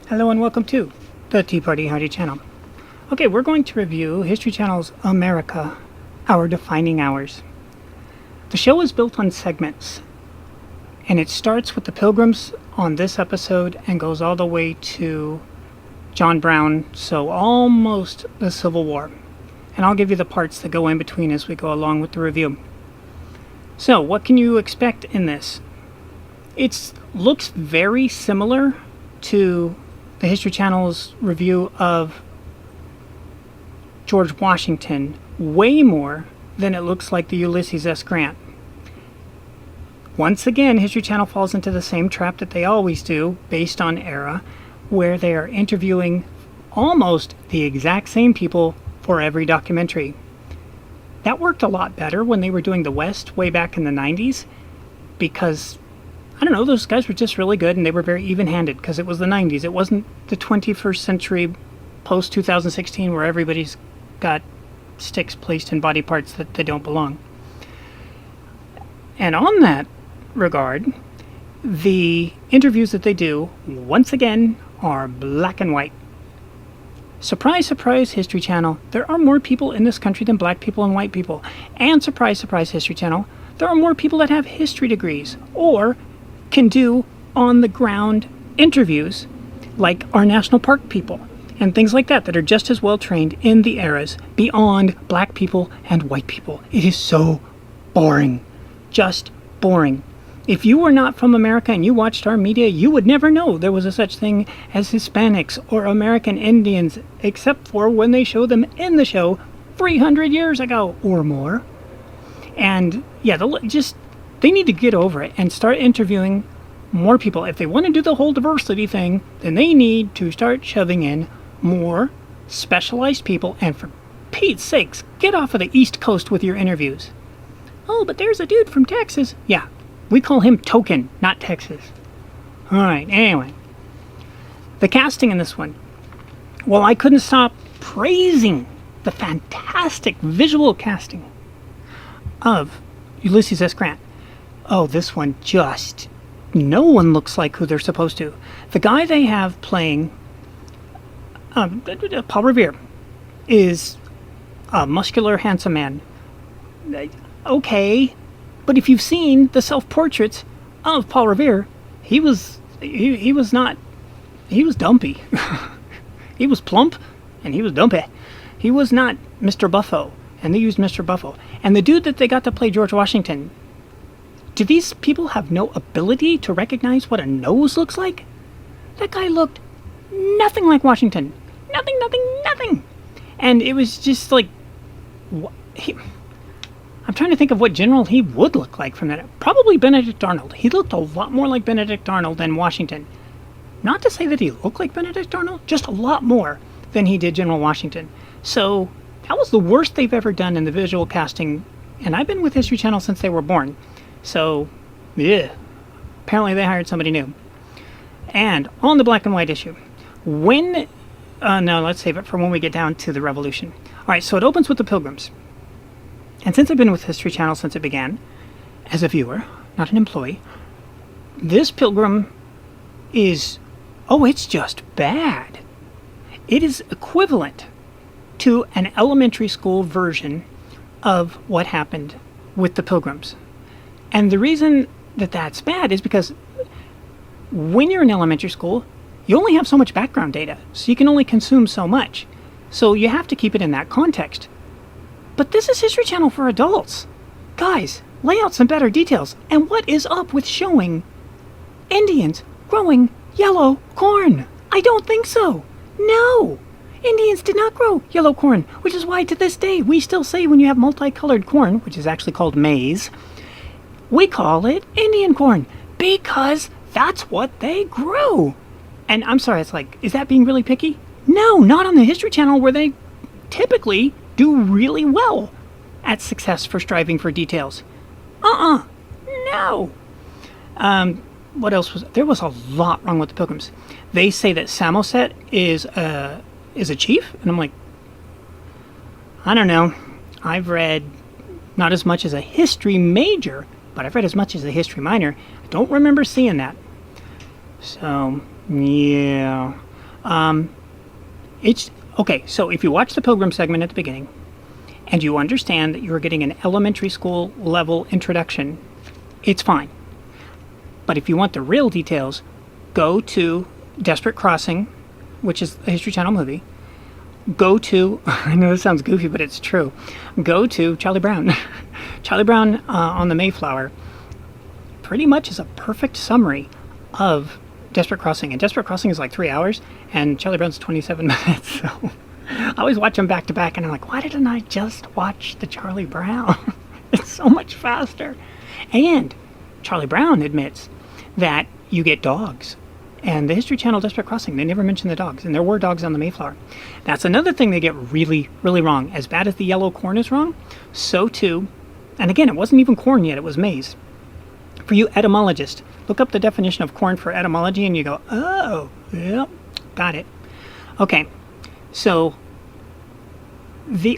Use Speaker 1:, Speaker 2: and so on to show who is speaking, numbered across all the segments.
Speaker 1: Hello and welcome to the Tea Party Howdy channel. Okay, we're going to review History Channel's America, Our Defining Hours. The show is built on segments, and it starts with the Pilgrims on this episode and goes all the way to John Brown, so almost the Civil War. And I'll give you the parts that go in between as we go along with the review. So, what can you expect in this? It looks very similar to the History Channel's review of George Washington, way more than it looks like the Ulysses S. Grant. Once again, History Channel falls into the same trap that they always do, based on era, where they are interviewing almost the exact same people for every documentary. That worked a lot better when they were doing the West way back in the 90s, because I don't know, those guys were just really good and they were very even-handed because it was the 90s. It wasn't the 21st century post-2016 where everybody's got sticks placed in body parts that they don't belong. And on that regard, the interviews that they do, once again, are black and white. Surprise, surprise, History Channel. There are more people in this country than black people and white people. And surprise, surprise, History Channel. There are more people that have history degrees or can do on-the-ground interviews like our national park people and things like that are just as well trained in the eras beyond black people and white people. It is so boring. Just boring. If you were not from America and you watched our media, you would never know there was a such thing as Hispanics or American Indians, except for when they show them in the show 300 years ago or more. And yeah, they need to get over it and start interviewing more people. If they want to do the whole diversity thing, then they need to start shoving in more specialized people. And for Pete's sakes, get off of the East Coast with your interviews. Oh, but there's a dude from Texas. Yeah, we call him Token, not Texas. Alright, anyway. The casting in this one. Well, I couldn't stop praising the fantastic visual casting of Ulysses S. Grant. Oh, this one just... no one looks like who they're supposed to. The guy they have playing, Paul Revere, is a muscular, handsome man. Okay, but if you've seen the self-portraits of Paul Revere, he was dumpy. He was plump, and he was dumpy. He was not Mr. Buffo, and they used Mr. Buffo. And the dude that they got to play George Washington, do these people have no ability to recognize what a nose looks like? That guy looked nothing like Washington. Nothing. And it was just like... I'm trying to think of what general he would look like from that. Probably Benedict Arnold. He looked a lot more like Benedict Arnold than Washington. Not to say that he looked like Benedict Arnold, just a lot more than he did General Washington. So that was the worst they've ever done in the visual casting. And I've been with History Channel since they were born. So, yeah, apparently they hired somebody new. And on the black and white issue, no, let's save it for when we get down to the Revolution. All right, so it opens with the Pilgrims. And since I've been with History Channel since it began, as a viewer, not an employee, this Pilgrim is, it's just bad. It is equivalent to an elementary school version of what happened with the Pilgrims. And the reason that that's bad is because when you're in elementary school, you only have so much background data, so you can only consume so much. So you have to keep it in that context. But this is History Channel for adults. Guys, lay out some better details. And what is up with showing Indians growing yellow corn? I don't think so. No! Indians did not grow yellow corn, which is why to this day we still say when you have multicolored corn, which is actually called maize, we call it Indian corn, because that's what they grew. And I'm sorry, it's like, is that being really picky? No, not on the History Channel, where they typically do really well at success for striving for details. No. What else was there? Was a lot wrong with the Pilgrims. They say that Samoset is a chief, and I'm like, I don't know. I've read not as much as a history major, but I've read as much as a history minor. I don't remember seeing that. So, yeah. It's okay. So if you watch the Pilgrim segment at the beginning and you understand that you're getting an elementary school level introduction, it's fine. But if you want the real details, go to Desperate Crossing, which is a History Channel movie. Go to, I know this sounds goofy, but it's true. Go to Charlie Brown. Charlie Brown on the Mayflower pretty much is a perfect summary of Desperate Crossing. And Desperate Crossing is like 3 hours, and Charlie Brown's 27 minutes. So I always watch them back to back, and I'm like, why didn't I just watch the Charlie Brown? It's so much faster. And Charlie Brown admits that you get dogs. And the History Channel Desperate Crossing, they never mention the dogs. And there were dogs on the Mayflower. That's another thing they get really, really wrong. As bad as the yellow corn is wrong, so too, and again, it wasn't even corn yet, it was maize. For you etymologists, look up the definition of corn for etymology and you go, oh, yep, got it. Okay, so, they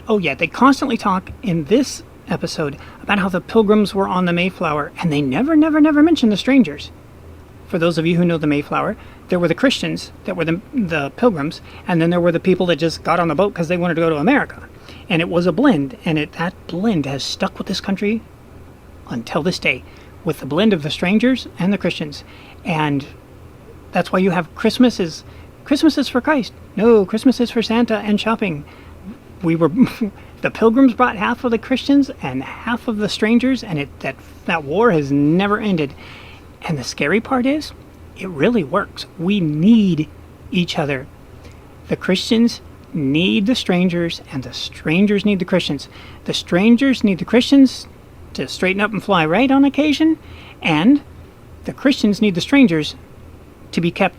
Speaker 1: constantly talk in this episode about how the Pilgrims were on the Mayflower, and they never mention the strangers. For those of you who know the Mayflower, there were the Christians that were the Pilgrims, and then there were the people that just got on the boat because they wanted to go to America. And it was a blend, and that blend has stuck with this country until this day, with the blend of the strangers and the Christians. And that's why you have Christmas is for Christ. No, Christmas is for Santa and shopping. The Pilgrims brought half of the Christians and half of the strangers, and that war has never ended. And the scary part is, it really works. We need each other. The Christians need the strangers, and the strangers need the Christians. The strangers need the Christians to straighten up and fly right on occasion, and the Christians need the strangers to be kept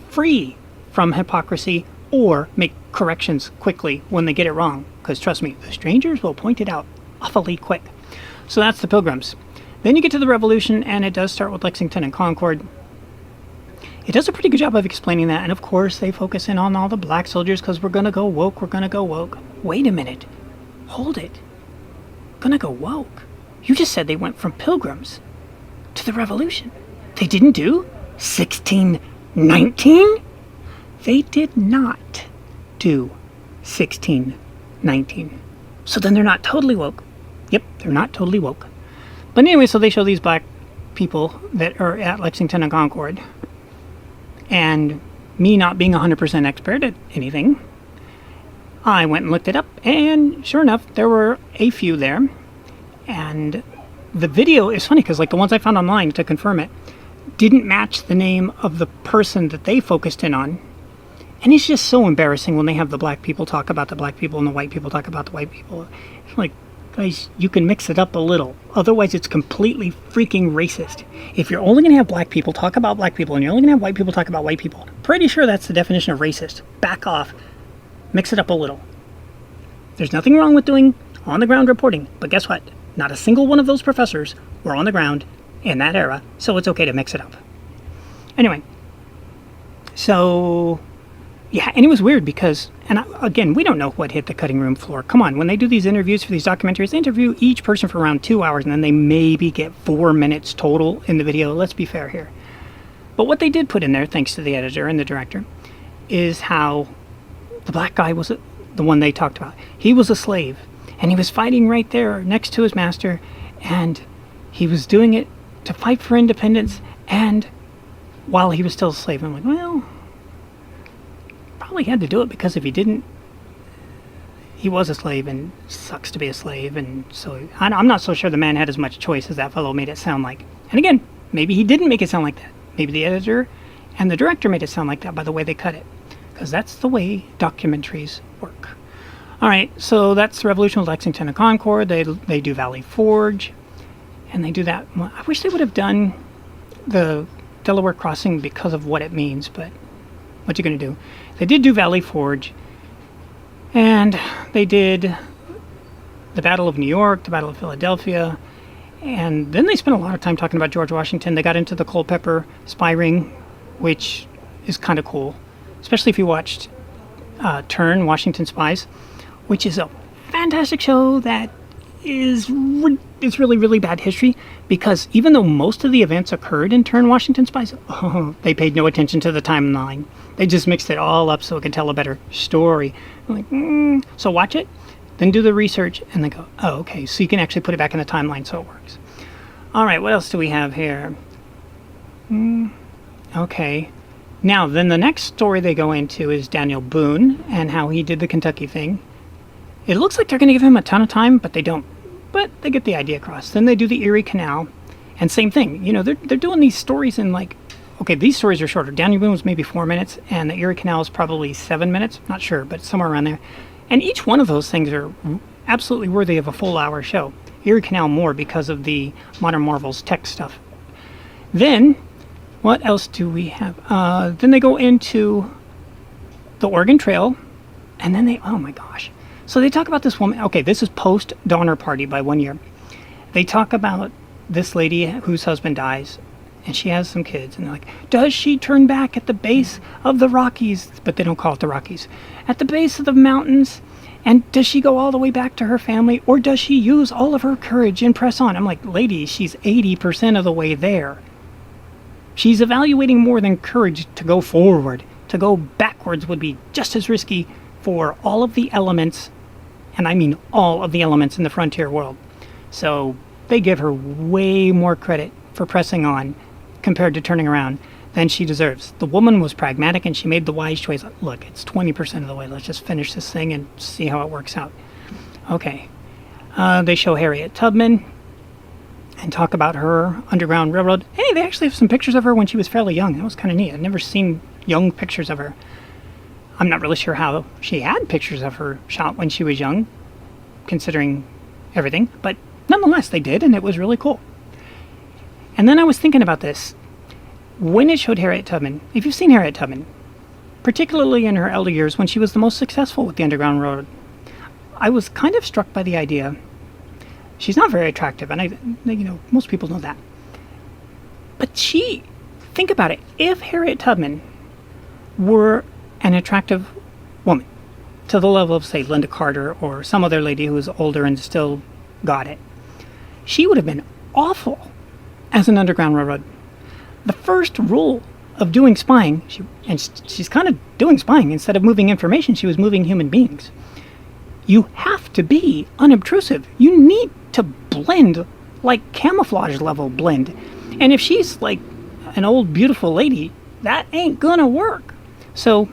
Speaker 1: free from hypocrisy or make corrections quickly when they get it wrong. Because trust me, the strangers will point it out awfully quick. So that's the Pilgrims. Then you get to the Revolution, and it does start with Lexington and Concord. It does a pretty good job of explaining that, and of course they focus in on all the black soldiers because we're gonna go woke, Wait a minute. Hold it. Gonna go woke? You just said they went from Pilgrims to the Revolution. They didn't do 1619? They did not do 1619. So then they're not totally woke. Yep, they're not totally woke. But anyway, so they show these black people that are at Lexington and Concord. And me not being 100% expert at anything, I went and looked it up, and sure enough, there were a few there. And the video is funny because, like, the ones I found online to confirm it didn't match the name of the person that they focused in on. And it's just so embarrassing when they have the black people talk about the black people and the white people talk about the white people. It's like, guys, you can mix it up a little. Otherwise, it's completely freaking racist. If you're only going to have black people talk about black people and you're only going to have white people talk about white people, pretty sure that's the definition of racist. Back off. Mix it up a little. There's nothing wrong with doing on-the-ground reporting, but guess what? Not a single one of those professors were on the ground in that era, so it's okay to mix it up. Anyway, so yeah, and it was weird because, and again, we don't know what hit the cutting room floor. Come on, when they do these interviews for these documentaries, they interview each person for around 2 hours, and then they maybe get 4 minutes total in the video. Let's be fair here. But what they did put in there, thanks to the editor and the director, is how the black guy was the one they talked about. He was a slave, and he was fighting right there next to his master, and he was doing it to fight for independence, and while he was still a slave. I'm like, well, probably had to do it because if he didn't, he was a slave, and sucks to be a slave, and so I'm not so sure the man had as much choice as that fellow made it sound like. And again, maybe he didn't make it sound like that. Maybe the editor and the director made it sound like that by the way they cut it, because that's the way documentaries work. All right, so that's the Revolution with Lexington and Concord. They do Valley Forge, and they do that. Well, I wish they would have done the Delaware Crossing because of what it means, but what you going to do? They did do Valley Forge, and they did the Battle of New York, the Battle of Philadelphia, and then they spent a lot of time talking about George Washington. They got into the Culpeper spy ring, which is kind of cool, especially if you watched Washington Spies, which is a fantastic show that is it's really, really bad history, because even though most of the events occurred in Turn Washington Spies, they paid no attention to the timeline. They just mixed it all up so it could tell a better story. I'm like, so watch it, then do the research, and then go, oh, okay, so you can actually put it back in the timeline so it works. All right, what else do we have here? Okay. Now, then the next story they go into is Daniel Boone and how he did the Kentucky thing. It looks like they're going to give him a ton of time, but they don't. But they get the idea across. Then they do the Erie Canal, and same thing. You know, they're doing these stories in like, okay, these stories are shorter. Daniel Boone was maybe 4 minutes, and the Erie Canal is probably 7 minutes. Not sure, but somewhere around there. And each one of those things are absolutely worthy of a full hour show. Erie Canal more because of the Modern Marvels tech stuff. Then, what else do we have? Then they go into the Oregon Trail, and then they, oh my gosh. So they talk about this woman. Okay, this is post Donner Party by 1 year. They talk about this lady whose husband dies, and she has some kids. And they're like, does she turn back at the base of the Rockies? But they don't call it the Rockies. At the base of the mountains. And does she go all the way back to her family? Or does she use all of her courage and press on? I'm like, lady, she's 80% of the way there. She's evaluating more than courage to go forward. To go backwards would be just as risky for all of the elements, and I mean all of the elements in the frontier world. So they give her way more credit for pressing on compared to turning around than she deserves. The woman was pragmatic and she made the wise choice. Look, it's 20% of the way. Let's just finish this thing and see how it works out. Okay. They show Harriet Tubman and talk about her Underground Railroad. Hey, they actually have some pictures of her when she was fairly young. That was kind of neat. I've never seen young pictures of her. I'm not really sure how she had pictures of her shot when she was young, considering everything, but nonetheless they did, and it was really cool. And then I was thinking about this. When it showed Harriet Tubman, if you've seen Harriet Tubman, particularly in her elder years when she was the most successful with the Underground Railroad, I was kind of struck by the idea. She's not very attractive, and most people know that. But think about it, if Harriet Tubman were an attractive woman, to the level of, say, Linda Carter or some other lady who was older and still got it, she would have been awful as an Underground Railroad. The first rule of doing spying, she's kind of doing spying. Instead of moving information, she was moving human beings. You have to be unobtrusive. You need to blend, like camouflage level blend. And if she's like an old beautiful lady, that ain't gonna work. So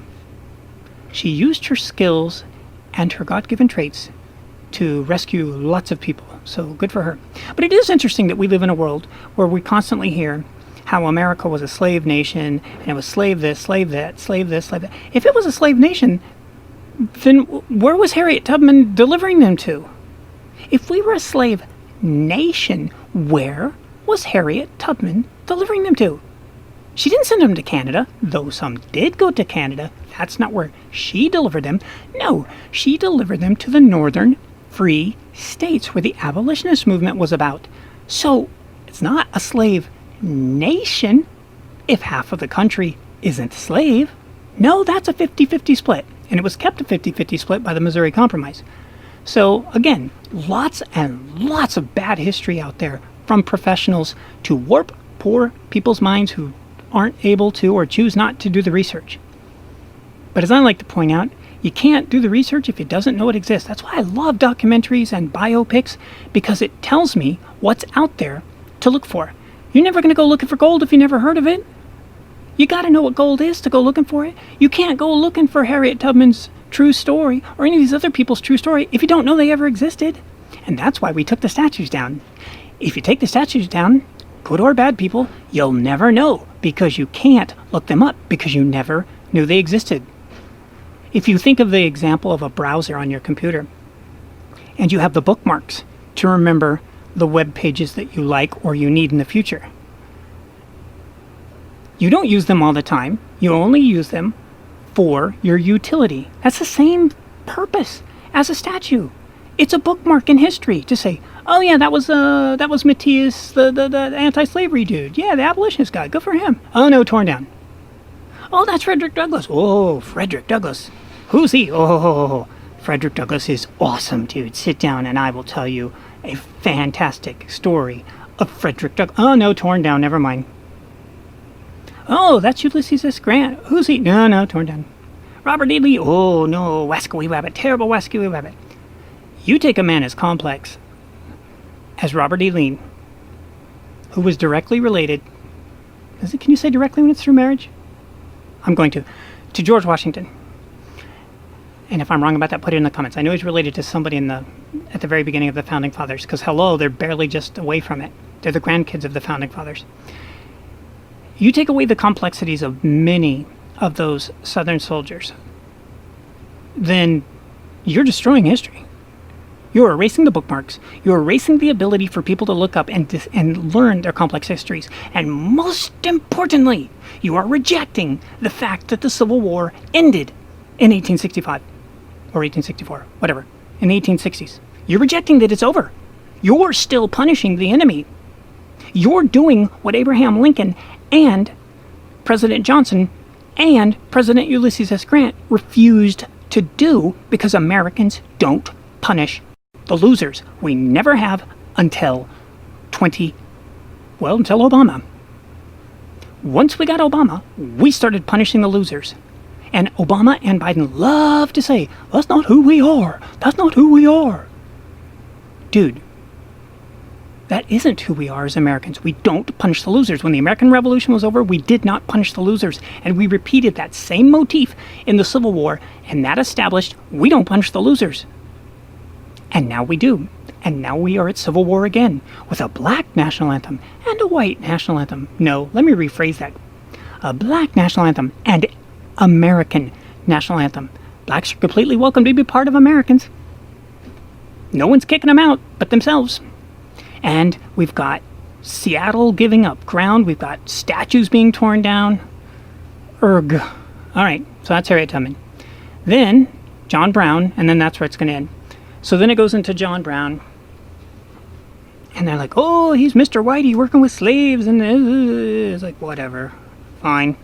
Speaker 1: she used her skills and her God-given traits to rescue lots of people. So good for her. But it is interesting that we live in a world where we constantly hear how America was a slave nation, and it was slave this, slave that, slave this, slave that. If it was a slave nation, then where was Harriet Tubman delivering them to? If we were a slave nation, where was Harriet Tubman delivering them to? She didn't send them to Canada, though some did go to Canada. That's not where she delivered them. No, she delivered them to the northern free states where the abolitionist movement was about. So it's not a slave nation if half of the country isn't slave. No, that's a 50-50 split. And it was kept a 50-50 split by the Missouri Compromise. So again, lots and lots of bad history out there from professionals to warp poor people's minds who aren't able to or choose not to do the research. But as I like to point out, you can't do the research if it doesn't know it exists. That's why I love documentaries and biopics, because it tells me what's out there to look for. You're never going to go looking for gold if you never heard of it. You got to know what gold is to go looking for it. You can't go looking for Harriet Tubman's true story or any of these other people's true story if you don't know they ever existed. And that's why we took the statues down. If you take the statues down, good or bad people, you'll never know, because you can't look them up because you never knew they existed. If you think of the example of a browser on your computer and you have the bookmarks to remember the web pages that you like or you need in the future, you don't use them all the time. You only use them for your utility. That's the same purpose as a statue. It's a bookmark in history to say, oh yeah, that was Matthias, the anti-slavery dude. Yeah, the abolitionist guy. Good for him. Oh no, torn down. Oh, that's Frederick Douglass. Oh, Frederick Douglass. Who's he? Oh, Frederick Douglass is awesome, dude. Sit down and I will tell you a fantastic story of Frederick Douglass. Oh, no, torn down, never mind. Oh, that's Ulysses S. Grant. Who's he? No, torn down. Robert E. Lee. Oh, no, Wascally Wabbit. Terrible Wascally Wabbit. You take a man as complex as Robert E. Lee, who was directly related, can you say directly when it's through marriage? I'm going to George Washington. And if I'm wrong about that, put it in the comments. I know he's related to somebody at the very beginning of the Founding Fathers, because hello, they're barely just away from it. They're the grandkids of the Founding Fathers. You take away the complexities of many of those Southern soldiers, then you're destroying history. You're erasing the bookmarks. You're erasing the ability for people to look up and learn their complex histories. And most importantly, you are rejecting the fact that the Civil War ended in 1865 or 1864, whatever, in the 1860s. You're rejecting that it's over. You're still punishing the enemy. You're doing what Abraham Lincoln and President Johnson and President Ulysses S. Grant refused to do, because Americans don't punish the losers. We never have until Obama. Once we got Obama, we started punishing the losers. And Obama and Biden love to say, that's not who we are. That's not who we are. Dude, that isn't who we are as Americans. We don't punish the losers. When the American Revolution was over, we did not punish the losers. And we repeated that same motif in the Civil War, and that established we don't punish the losers. And now we do. And now we are at civil war again, with a black national anthem and a white national anthem. No, let me rephrase that. A black national anthem and American national anthem. Blacks are completely welcome to be part of Americans. No one's kicking them out but themselves. And we've got Seattle giving up ground. We've got statues being torn down. Erg. All right, so that's Harriet Tubman. Then John Brown, and then that's where it's going to end. So then it goes into John Brown. And they're like, oh, he's Mr. Whitey working with slaves. And it's like, whatever. Fine.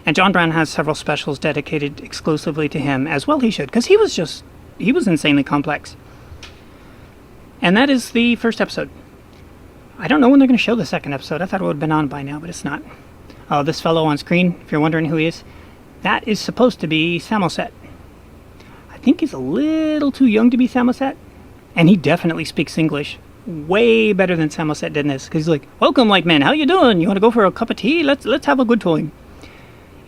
Speaker 1: And John Brown has several specials dedicated exclusively to him, as well he should, because he was insanely complex. And that is the first episode. I don't know when they're going to show the second episode. I thought it would have been on by now, but it's not. Oh, this fellow on screen, if you're wondering who he is, that is supposed to be Samoset. I think he's a little too young to be Samoset, and he definitely speaks English way better than Samoset did in this, because he's like, welcome, white man, how you doing? You want to go for a cup of tea? Let's have a good time.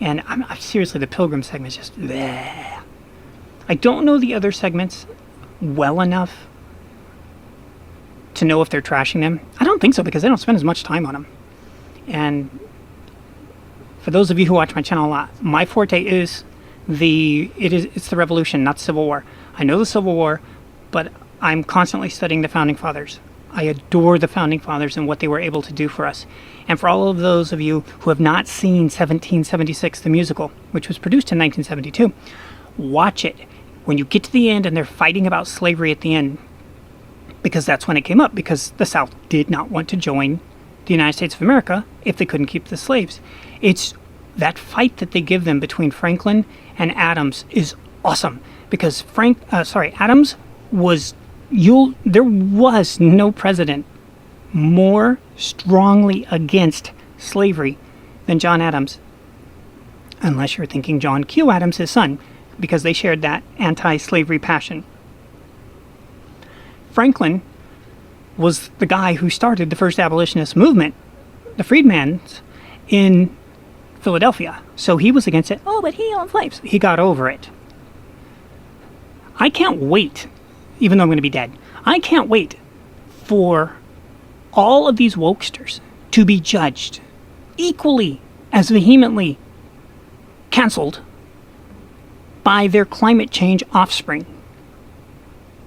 Speaker 1: And I'm seriously, the Pilgrims segment is just bleh. I don't know the other segments well enough to know if they're trashing them. I don't think so, because they don't spend as much time on them. And for those of you who watch my channel a lot, my forte is it's the Revolution, not Civil War. I know the Civil War, but I'm constantly studying the Founding Fathers. I adore the Founding Fathers and what they were able to do for us. And for all of those of you who have not seen 1776, the musical, which was produced in 1972, watch it. When you get to the end and they're fighting about slavery at the end, because that's when it came up, because the South did not want to join the United States of America if they couldn't keep the slaves. It's that fight that they give them between Franklin and Adams is awesome, because Adams was there was no president more strongly against slavery than John Adams, unless you're thinking John Q. Adams, his son, because they shared that anti-slavery passion. Franklin was the guy who started the first abolitionist movement, the freedmen's, in Philadelphia. So he was against it. Oh, but he owned slaves. He got over it. I can't wait, even though I'm going to be dead, I can't wait for all of these wokesters to be judged equally as vehemently canceled by their climate change offspring.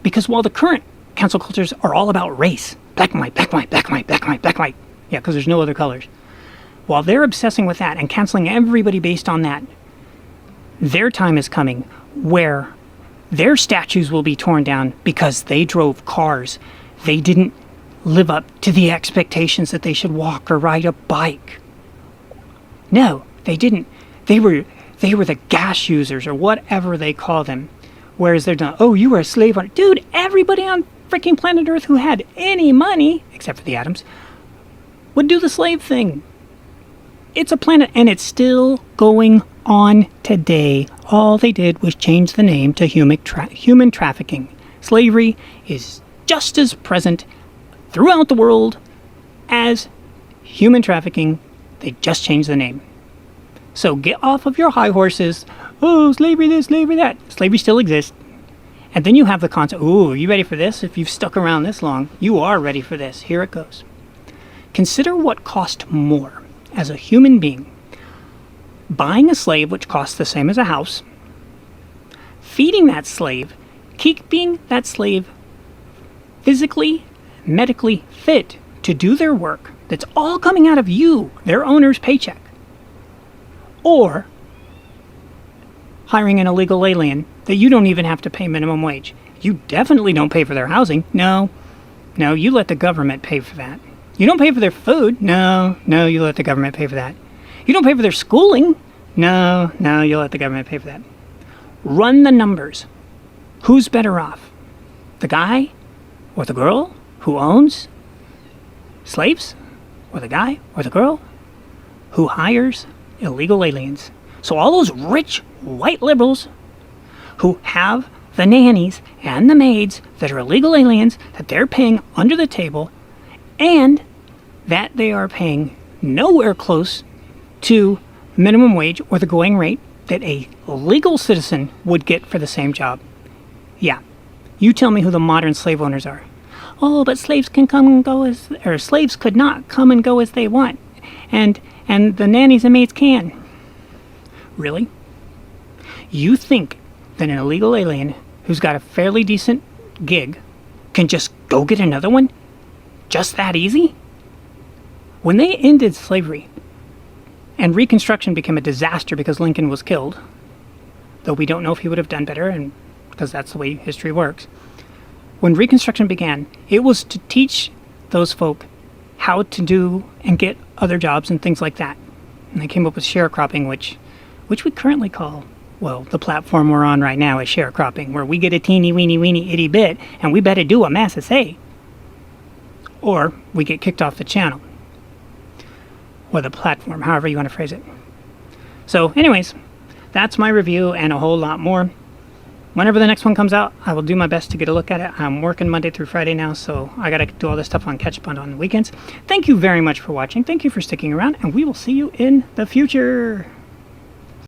Speaker 1: Because while the current cancel cultures are all about race, black and white, black and white, black and white, black and white, black and white, yeah, because there's no other colors, while they're obsessing with that and canceling everybody based on that, their time is coming where their statues will be torn down because they drove cars. They didn't live up to the expectations that they should walk or ride a bike. No, they didn't. They were the gas users or whatever they call them. Whereas they're done, oh, you were a slave on... Dude, everybody on freaking planet Earth who had any money, except for the atoms, would do the slave thing. It's a planet, and it's still going on today. All they did was change the name to human trafficking. Slavery is just as present throughout the world as human trafficking. They just changed the name. So get off of your high horses. Oh, slavery this, slavery that. Slavery still exists. And then you have the concept, ooh, are you ready for this? If you've stuck around this long, you are ready for this. Here it goes. Consider what cost more as a human being. Buying a slave, which costs the same as a house. Feeding that slave. Keeping that slave physically, medically fit to do their work. That's all coming out of you, their owner's paycheck. Or hiring an illegal alien that you don't even have to pay minimum wage. You definitely don't pay for their housing. No, you let the government pay for that. You don't pay for their food. No, you let the government pay for that. You don't pay for their schooling. No, you let the government pay for that. Run the numbers. Who's better off? The guy or the girl who owns slaves? Or the guy or the girl who hires illegal aliens? So all those rich white liberals who have the nannies and the maids that are illegal aliens that they're paying under the table, and that they are paying nowhere close to minimum wage or the going rate that a legal citizen would get for the same job. Yeah, you tell me who the modern slave owners are. Oh, but slaves can come and go slaves could not come and go as they want, and the nannies and maids can. Really? You think that an illegal alien who's got a fairly decent gig can just go get another one? Just that easy? When they ended slavery and Reconstruction became a disaster because Lincoln was killed, though we don't know if he would have done better, and because that's the way history works. When Reconstruction began, it was to teach those folk how to do and get other jobs and things like that. And they came up with sharecropping, which we currently call, well, the platform we're on right now is sharecropping, where we get a teeny weeny itty bit and we better do a massive say. Or we get kicked off the channel. Or the platform, however you want to phrase it. So anyways, that's my review and a whole lot more. Whenever the next one comes out, I will do my best to get a look at it. I'm working Monday through Friday now, so I gotta do all this stuff on catch up on the weekends. Thank you very much for watching. Thank you for sticking around, and we will see you in the future.